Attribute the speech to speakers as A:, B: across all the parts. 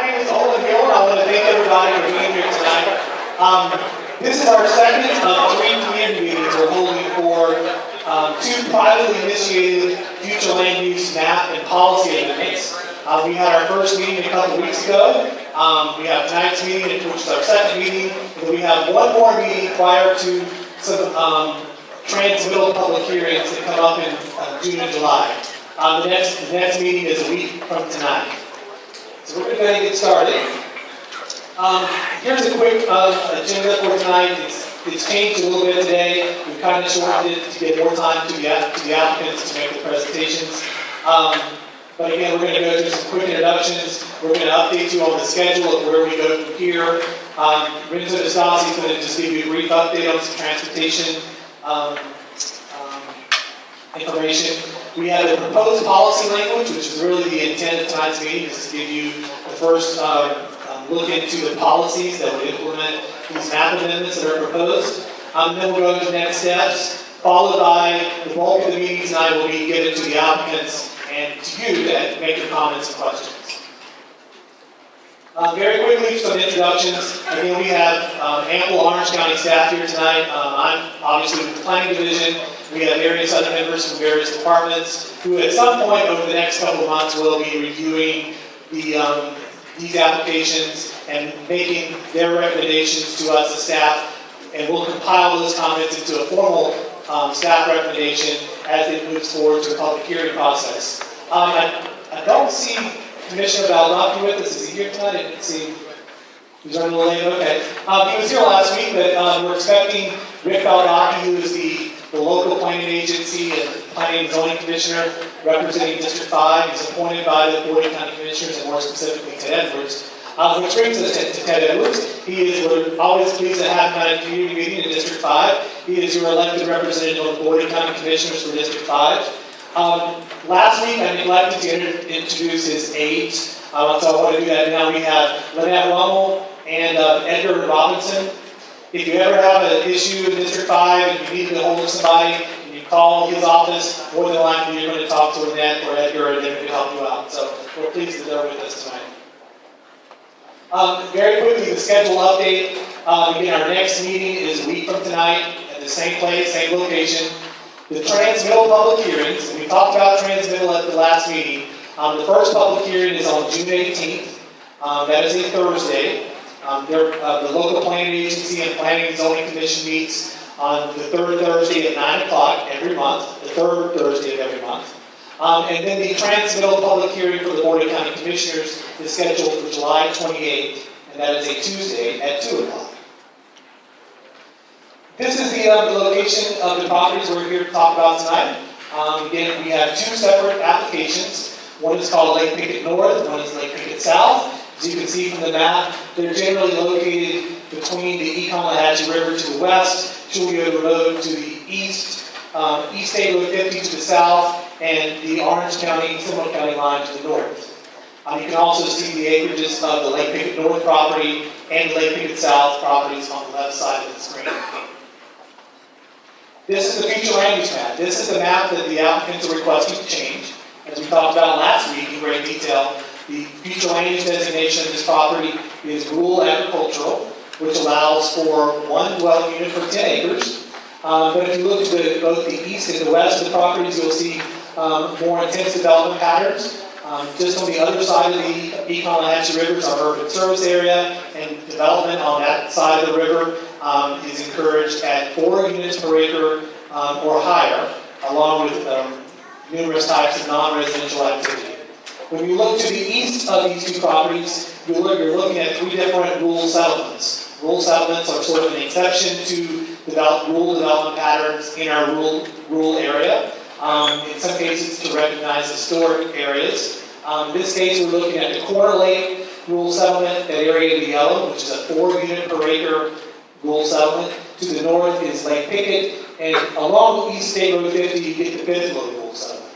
A: My name is Olin Hill, and I want to thank everybody for being here tonight. This is our second of 3 community meetings we're holding for 2 privately initiated future land use map and policy amendments. We had our first meeting a couple weeks ago. We have tonight's meeting, which is our second meeting, and then we have one more meeting prior to some transmittal public hearings that come up in June and July. The next meeting is a week from tonight. So we're going to go ahead and get started. Here's a quick agenda for tonight. It's changed a little bit today. We've kind of shortened it to get more time to the applicants to make the presentations. But again, we're going to go through some quick introductions. We're going to update you on the schedule of where we go from here. Renzo DeStassi is going to just give you a brief update on some transportation information. We have a proposed policy language, which is really the intent of tonight's meeting, is to give you the first look into the policies that would implement these map amendments that are proposed. Then we'll go into the next steps, followed by the bulk of the meeting tonight will be given to the applicants and to you to make your comments and questions. Very quickly, some introductions. Again, we have ample Orange County staff here tonight. I'm obviously with the Planning Division. We have various other members from various departments who at some point over the next couple of months will be reviewing these applications and making their recommendations to us as staff, and we'll compile those comments into a formal staff recommendation as it moves forward to a public hearing process. I don't see Commissioner Baldacci with us. Is he here tonight? I didn't see him. He's running a little late. Okay. He was here last week, but we're expecting Rick Baldacci, who is the local planning agency and planning and zoning commissioner representing District 5. He's appointed by the Board of County Commissioners, and more specifically Ted Edwards. Which brings us to Ted Edwards. We're always pleased to have him at a community meeting in District 5. He is your elected representative on the Board of County Commissioners for District 5. Last week I neglected to introduce his aides, so I want to do that now. We have Lynette Rummel and Edgar Robinson. If you ever have an issue in District 5 and you need to get hold of somebody and you call his office, more than likely you're going to talk to Lynette or Edgar and they're going to help you out. So we're pleased that they're with us tonight. Very quickly, the schedule update. Again, our next meeting is a week from tonight at the same place, same location. The transmittal public hearings, and we talked about transmittal at the last meeting. The first public hearing is on June 18th. That is a Thursday. The local planning agency and planning and zoning commission meets on the 3rd Thursday at 9 o'clock every month, the 3rd Thursday of every month. And then the transmittal public hearing for the Board of County Commissioners is scheduled for July 28th, and that is a Tuesday at 2 o'clock. This is the location of the properties we're here to talk about tonight. Again, we have 2 separate applications. One is called Lake Pickett North, one is Lake Pickett South. As you can see from the map, they're generally located between the Economohatchee River to the west, Julia Road to the east, East State Road 50 to the south, and the Orange County, Seminole County line to the north. You can also see the acreages of the Lake Pickett North property and Lake Pickett South properties on the left side of the screen. This is the future land use map. This is the map that the applicants are requesting to change. As we talked about last week in great detail, the future land use designation of this property is rural agricultural, which allows for 1 dwelling unit per 10 acres. But if you look at both the east and the west of the properties, you'll see more intense development patterns. Just on the other side of the Economohatchee River is our urban service area, and development on that side of the river is encouraged at 4 units per acre or higher, along with numerous types of non-residential activity. When you look to the east of these 2 properties, you're looking at 3 different rural settlements. Rural settlements are sort of an exception to rural development patterns in our rural area. In some cases, to recognize historic areas. In this case, we're looking at the Corner Lake rural settlement, that area in the yellow, which is a 4 unit per acre rural settlement. To the north is Lake Pickett, and along East State Road 50, you get the Bithlow rural settlement.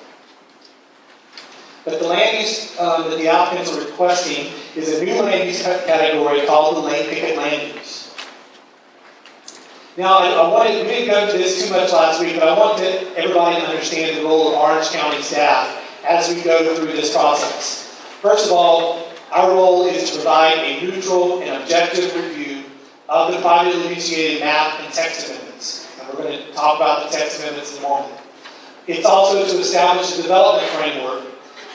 A: But the land use that the applicants are requesting is a new land use category called the Lake Pickett land use. Now, we didn't go into this too much last week, but I want everybody to understand the role of Orange County staff as we go through this process. First of all, Our role is to provide a neutral and objective review of the privately initiated map and text amendments. And we're going to talk about the text amendments in a moment. It's also to establish a development framework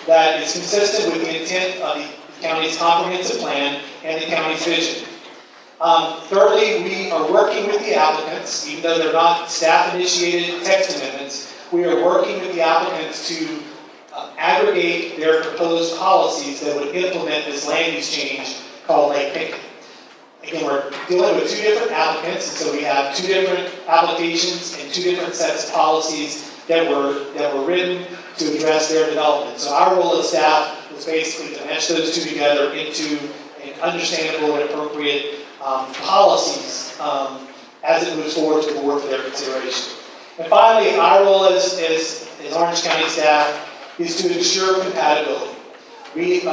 A: that is consistent with the intent of the county's comprehensive plan and the county's vision. Thirdly, we are working with the applicants, even though they're not staff-initiated text amendments, we are working with the applicants to aggregate their proposed policies that would implement this land use change called Lake Pickett. Again, we're dealing with two different applicants, and so we have two different applications and two different sets of policies that were written to address their development. So our role as staff was basically to mesh those two together into an understandable and appropriate policies as it moves forward to the board for their consideration. And finally, our role as Orange County staff is to ensure compatibility. We, in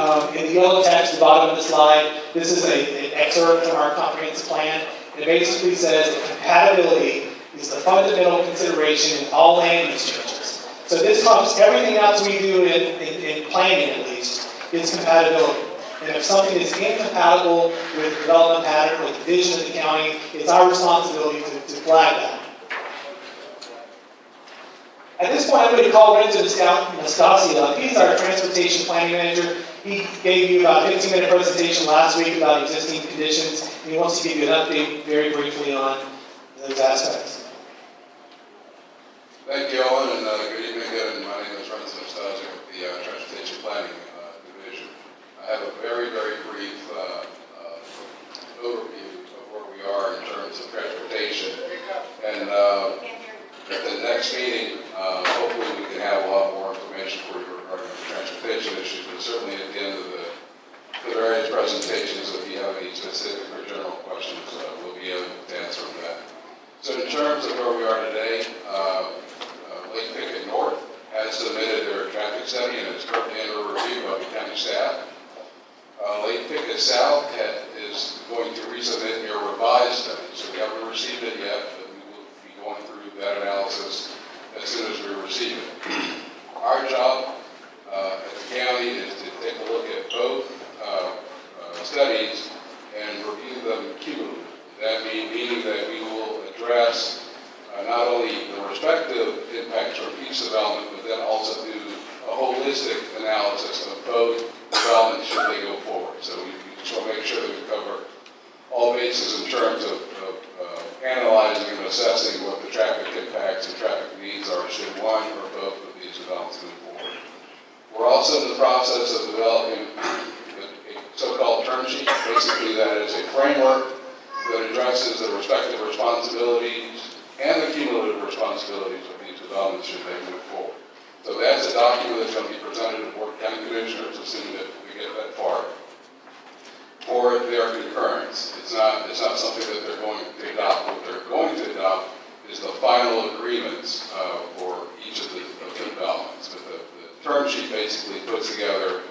A: the yellow text at the bottom of the slide, this is an excerpt from our comprehensive plan. It basically says that compatibility is the fundamental consideration in all land use changes. So this trumps everything else we do in planning, at least, is compatibility. And if something is incompatible with the development pattern, with the vision of the county, it's our responsibility to flag that. At this point, I'm going to call Renzo Nastasio up. He's our transportation planning manager. He gave you about a 15-minute presentation last week about existing conditions, and he wants to give you an update very briefly on those aspects.
B: Thank you, Owen, and good evening again. My name is Renzo Nastasio with the Transportation Planning Division. I have a very, very brief overview of where we are in terms of transportation. And at the next meeting, hopefully we can have a lot more information for you regarding the transportation issues, but certainly at the end of the various presentations, if you have any specific or general questions, we'll be able to answer that. So in terms of where we are today, Lake Pickett North has submitted their traffic study and is currently under review by the county staff. Lake Pickett South is going to resubmit their revised study, so we haven't received it yet, but we will be going through that analysis as soon as we receive it. Our job at the county is to take a look at both studies and review them cumulatively. That meaning that we will address not only the respective impacts from each development, but then also do a holistic analysis of both developments should they go forward. So we just want to make sure that we cover all bases in terms of analyzing and assessing what the traffic impacts and traffic needs are should one or both of these developments move forward. We're also in the process of developing a so-called term sheet. Basically, that is a framework that addresses the respective responsibilities and the cumulative responsibilities of these developments should they move forward. So that's a document that's going to be presented to the Board of County Commissioners, assuming that we get that far, for their concurrence. It's not something that they're going to adopt. What they're going to adopt is the final agreements for each of the developments. But the term sheet basically puts together,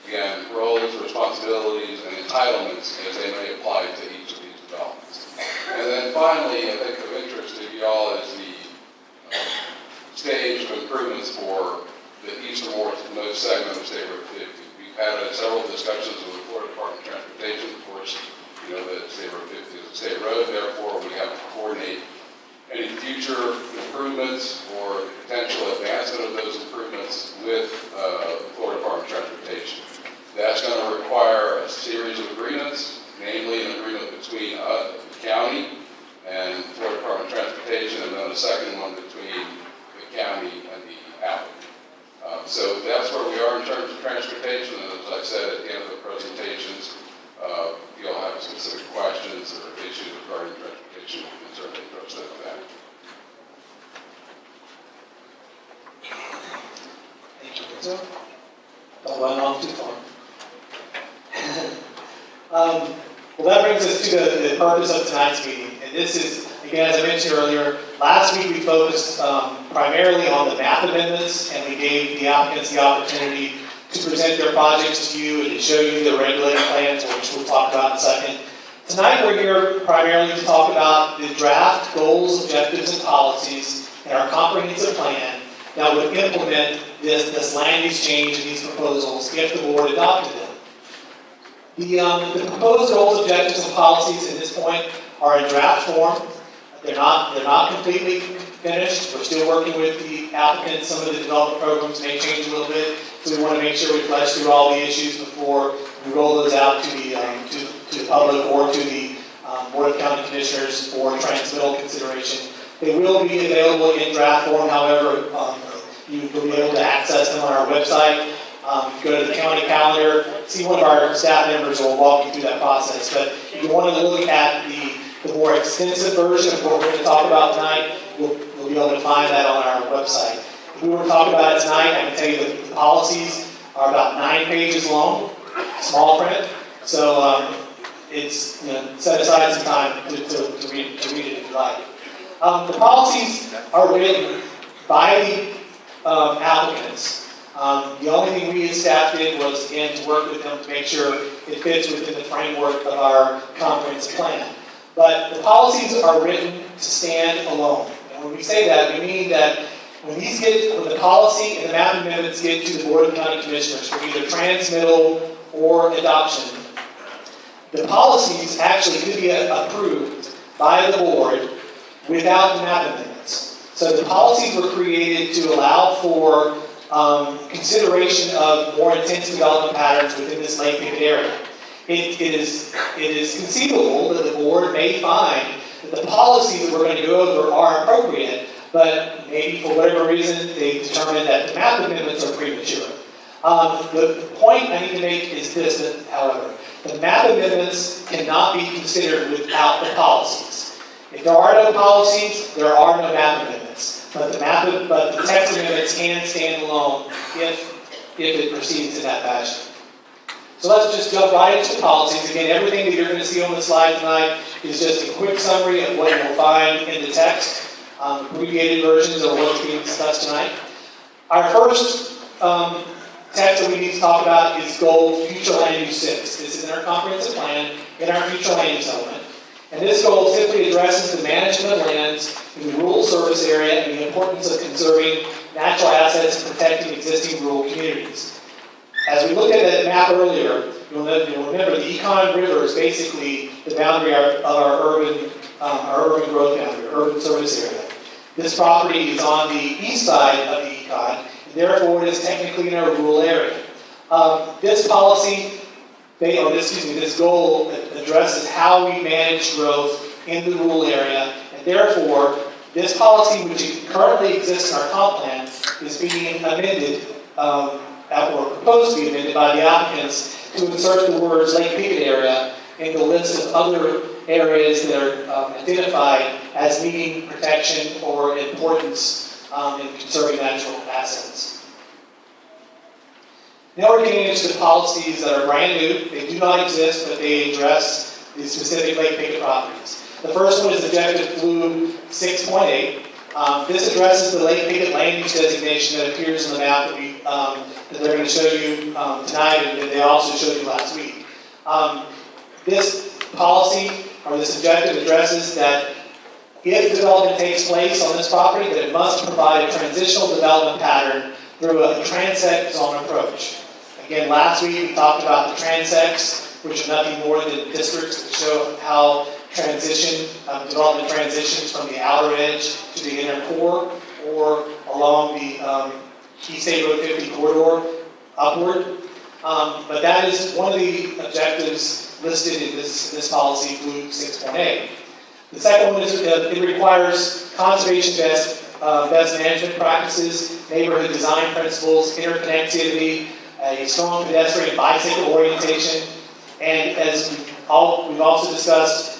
B: again, roles, responsibilities, and entitlements as they may apply to each of these developments. And then finally, I think of interest to you all is the stage of improvements for the easternmost segment of State Road 50. We've had several discussions with the Florida Department of Transportation. Of course, you know that State Road 50 is a state road, therefore we have to coordinate any future improvements or the potential advancement of those improvements with the Florida Department of Transportation. That's going to require a series of agreements, namely an agreement between the county and the Florida Department of Transportation, and then a second one between the county and the applicant. So that's where we are in terms of transportation, and as I said at the end of the presentations, if you all have specific questions or issues regarding transportation, we can certainly address that.
A: Thank you, Renzo. Don't run off too far. Well, that brings us to the purpose of tonight's meeting. And this is, again, as I mentioned earlier, last week we focused primarily on the map amendments, and we gave the applicants the opportunity to present their projects to you and to show you the regulated plans, which we'll talk about in a second. Tonight we're here primarily to talk about the draft goals, objectives, and policies in our comprehensive plan that would implement this land use change and these proposals if the board adopted them. The proposed goals, objectives, and policies at this point are in draft form. They're not completely finished. We're still working with the applicants. Some of the development programs may change a little bit, so we want to make sure we flesh through all the issues before we roll those out to the public or to the Board of County Commissioners for transmittal consideration. They will be available in draft form. However, you will be able to access them on our website. Go to the county calendar, see one of our staff members will walk you through that process. But if you want to look at the more extensive version of what we're going to talk about tonight, you'll be able to find that on our website. If we were to talk about it tonight, I can tell you that the policies are about 9 pages long, small print. So it's, set aside some time to read it if you like. The policies are written by the applicants. The only thing we as staff did was, again, to work with them to make sure it fits within the framework of our comprehensive plan. But the policies are written to stand alone. And when we say that, we mean that when the policy and the map amendments get to the Board of County Commissioners for either transmittal or adoption, the policies actually could be approved by the board without the map amendments. So the policies were created to allow for consideration of more intense development patterns within this Lake Pickett area. It is conceivable that the board may find that the policies that we're going to go over are appropriate, but maybe for whatever reason they determined that the map amendments are premature. The point I need to make is this, however. The map amendments cannot be considered without the policies. If there are no policies, there are no map amendments. But the text amendments can stand alone if it proceeds in that fashion. So let's just jump right into the policies. Again, everything that you're going to see on the slide tonight is just a quick summary of what you'll find in the text, abbreviated versions of what's being discussed tonight. Our first text that we need to talk about is Goal Future Land Use 6. This is in our comprehensive plan, in our future land use element. And this goal simply addresses the management of lands in the rural service area and the importance of conserving natural assets and protecting existing rural communities. As we looked at that map earlier, you'll remember the Econ River is basically the boundary of our urban growth boundary, urban service area. This property is on the east side of the Econ, and therefore it is technically in our rural area. This goal addresses how we manage growth in the rural area, and therefore this policy, which currently exists in our comp plan, is being amended, or proposed to be amended by the applicants to insert the words Lake Pickett area in the list of other areas that are identified as needing protection or importance in conserving natural assets. Now we're getting into the policies that are brand new. They do not exist, but they address the specific Lake Pickett properties. The first one is Objective Blue 6.8. This addresses the Lake Pickett land use designation that appears in the map that they're going to show you tonight, and that they also showed you last week. This policy, or this objective, addresses that if development takes place on this property, that it must provide a transitional development pattern through a transect zone approach. Again, last week we talked about the transects, which are nothing more than districts that show how development transitions from the outer edge to the inner core, or along the East State Road 50 corridor upward. But that is one of the objectives listed in this policy, Blue 6.8. The second one is it requires conservation best management practices, neighborhood design principles, interconnectivity, a strong pedestrian and bicycle orientation, and as we've also discussed,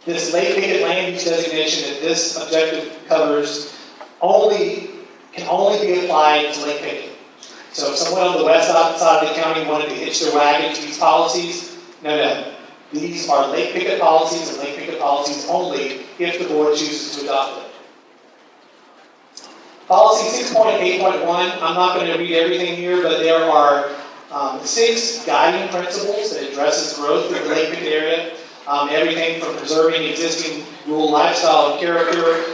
A: this Lake Pickett land use designation that this objective covers can only be applied to Lake Pickett. So if someone on the west side of the county wanted to hitch their wagon to these policies, no. These are Lake Pickett policies and Lake Pickett policies only if the board chooses to adopt them. Policy 6.8.1, I'm not going to read everything here, but there are 6 guiding principles that addresses growth in the Lake Pickett area. Everything from preserving existing rural lifestyle and character,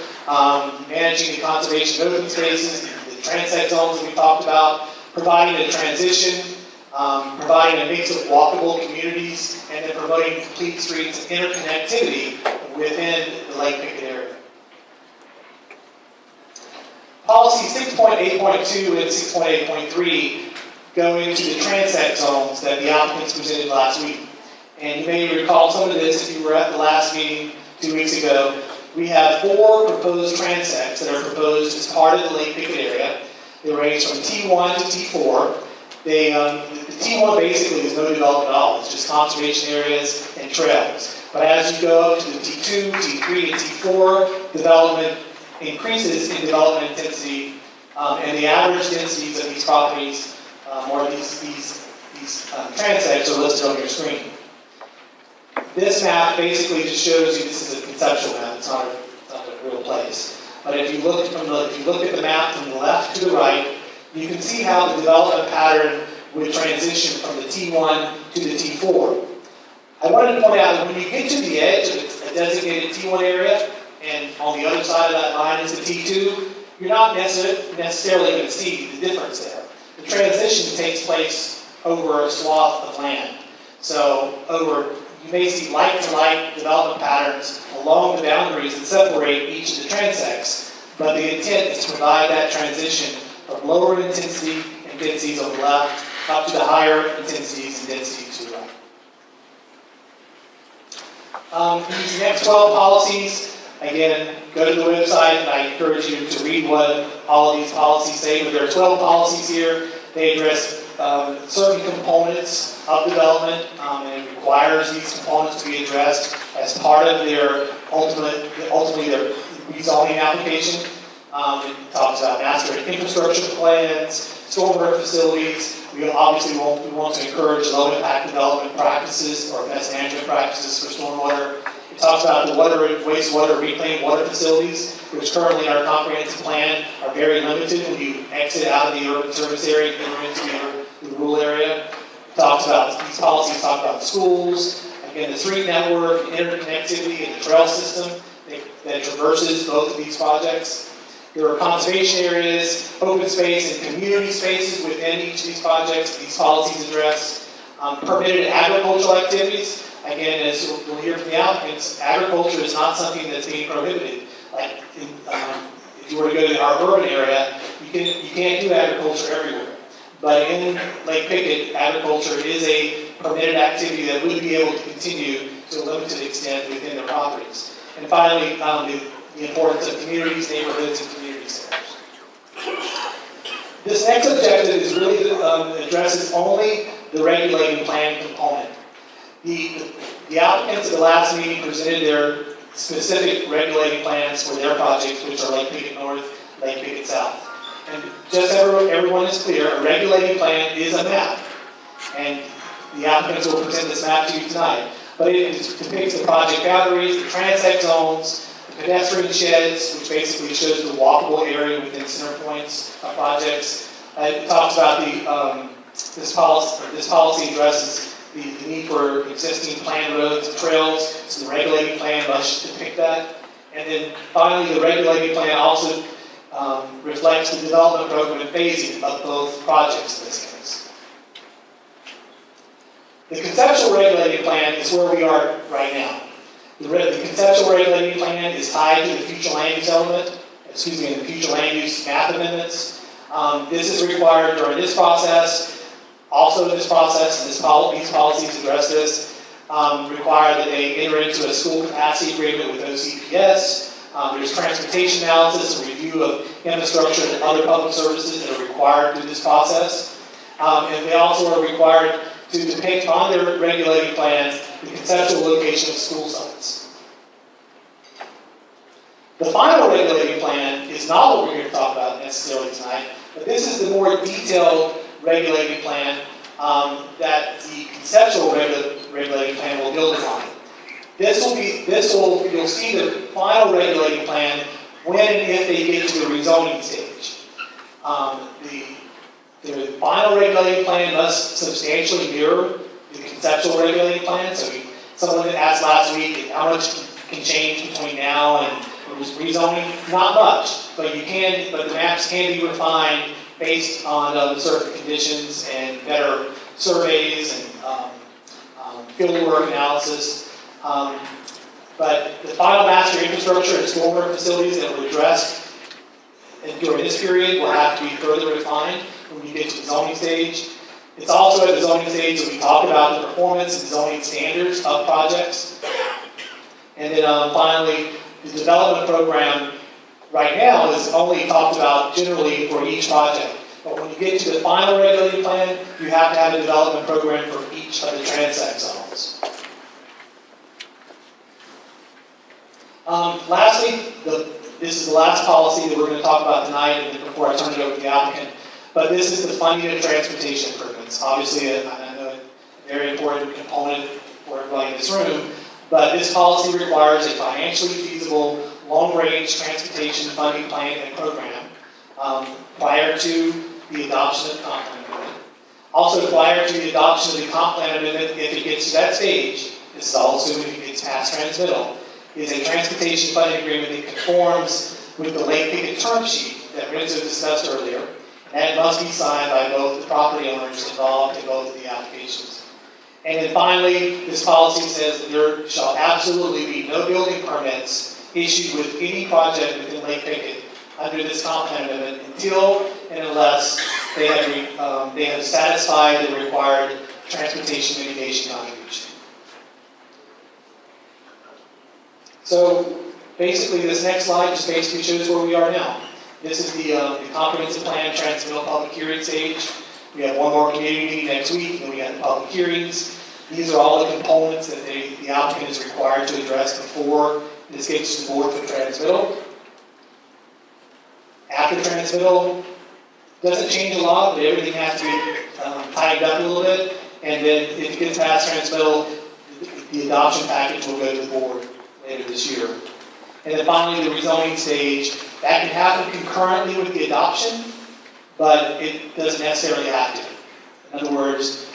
A: managing the conservation of open spaces, the transect zones that we talked about, providing a transition, providing a mix of walkable communities, promoting complete streets and interconnectivity within the Lake Pickett area. Policy 6.8.2 and 6.8.3 go into the transect zones that the applicants presented last week. And you may recall some of this if you were at the last meeting 2 weeks ago. We have 4 proposed transects that are proposed as part of the Lake Pickett area. They range from T1 to T4. The T1 basically is no development at all. It's just conservation areas and trails. But as you go up to the T2, T3, and T4, development increases in development intensity, and the average densities of these properties, or these transects, are listed on your screen. This map basically just shows you, this is a conceptual map, it's not a real place. But if you look at the map from the left to the right, you can see how the development pattern would transition from the T1 to the T4. I wanted to point out that when you get to the edge of a designated T1 area, and on the other side of that line is the T2, you're not necessarily going to see the difference there. The transition takes place over a swath of land. So you may see like-to-like development patterns along the boundaries that separate each of the transects, but the intent is to provide that transition from lower intensity and densities on the left up to the higher intensities and densities to the right. These next 12 policies, again, go to the website, and I encourage you to read what all of these policies say, but there are 12 policies here. They address certain components of development, and it requires these components to be addressed as part of their ultimately their rezoning application. It talks about master infrastructure plans, stormwater facilities. We obviously want to encourage low-impact development practices or best management practices for stormwater. It talks about the water and wastewater reclaimed water facilities, which currently in our comprehensive plan are very limited when you exit out of the urban service area and enter into the rural area. It talks about, these policies talk about schools, again, the street network, interconnectivity, and the trail system that traverses both of these projects. There are conservation areas, open space, and community spaces within each of these projects. These policies address permitted agricultural activities. Again, as we'll hear from the applicants, agriculture is not something that's being prohibited. Like, if you were to go to our urban area, you can't do agriculture everywhere. But in Lake Pickett, agriculture is a permitted activity that would be able to continue to a limited extent within the properties. And finally, the importance of communities, neighborhoods, and community centers. This next objective is really addresses only the regulating plan component. The applicants at the last meeting presented their specific regulating plans for their projects, which are Lake Pickett North, Lake Pickett South. And just so everyone is clear, a regulating plan is a map. And the applicants will present this map to you tonight. But it depicts the project boundaries, the transect zones, the pedestrian sheds, which basically shows the walkable area within center points of projects. It talks about this policy addresses the need for existing planned roads and trails, so the regulating plan must depict that. And then finally, the regulating plan also reflects the development program and phasing of both projects in this case. The conceptual regulating plan is where we are right now. The conceptual regulating plan is tied to the future land use the future land use map amendments. This is required during this process. Also in this process, these policies address this, require that they enter into a school capacity agreement with OCPS. There's transportation analysis and review of infrastructure and other public services that are required through this process. And they also are required to depict on their regulating plans the conceptual location of school sites. The final regulating plan is not what we're here to talk about necessarily tonight, but this is the more detailed regulating plan that the conceptual regulating plan will build upon. You'll see the final regulating plan when and if they get to the rezoning stage. The final regulating plan must substantially mirror the conceptual regulating plan. So someone that asked last week how much can change between now and rezoning, not much, but the maps can be refined based on certain conditions and better surveys and fieldwork analysis. But the final master infrastructure and stormwater facilities that were addressed during this period will have to be further refined when you get to the zoning stage. It's also at the zoning stage that we talk about the performance and zoning standards of projects. And then finally, the development program right now is only talked about generally for each project. But when you get to the final regulated plan, you have to have a development program for each of the transect zones. Lastly, this is the last policy that we're going to talk about tonight, and then before I turn it over to the applicant. But this is the funding of transportation improvements. Obviously, I know a very important component for everybody in this room. But this policy requires a financially feasible, long-range transportation funding plan and program prior to the adoption of the comp plan amendment. Also, prior to the adoption of the comp plan amendment, if it gets to that stage, this is all assuming it gets past transmittal, is a transportation funding agreement that conforms with the Lake Pickett term sheet that Renzo discussed earlier, and it must be signed by both the property owners involved in both of the applications. And then finally, this policy says that there shall absolutely be no building permits issued with any project within Lake Pickett under this comp plan amendment until and unless they have satisfied the required transportation mitigation contribution. So basically, this next slide just basically shows where we are now. This is the comprehensive plan transmittal public hearing stage. We have one more community meeting next week, and we have the public hearings. These are all the components that the applicant is required to address before this gets to the board for transmittal. After transmittal, doesn't change a lot, but everything has to be tightened up a little bit. And then if it gets past transmittal, the adoption package will go to the board later this year. And then finally, the rezoning stage, that can happen concurrently with the adoption, but it doesn't necessarily have to. In other words,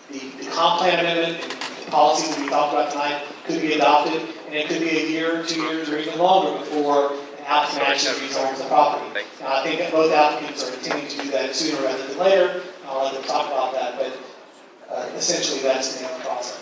A: the comp plan amendment and the policies that we talked about tonight could be adopted, and it could be a year, 2 years, or even longer before an applicant actually rezones the property. Now, I think that both applicants are intending to do that sooner rather than later, and I'll let them talk about that, but essentially that's the process.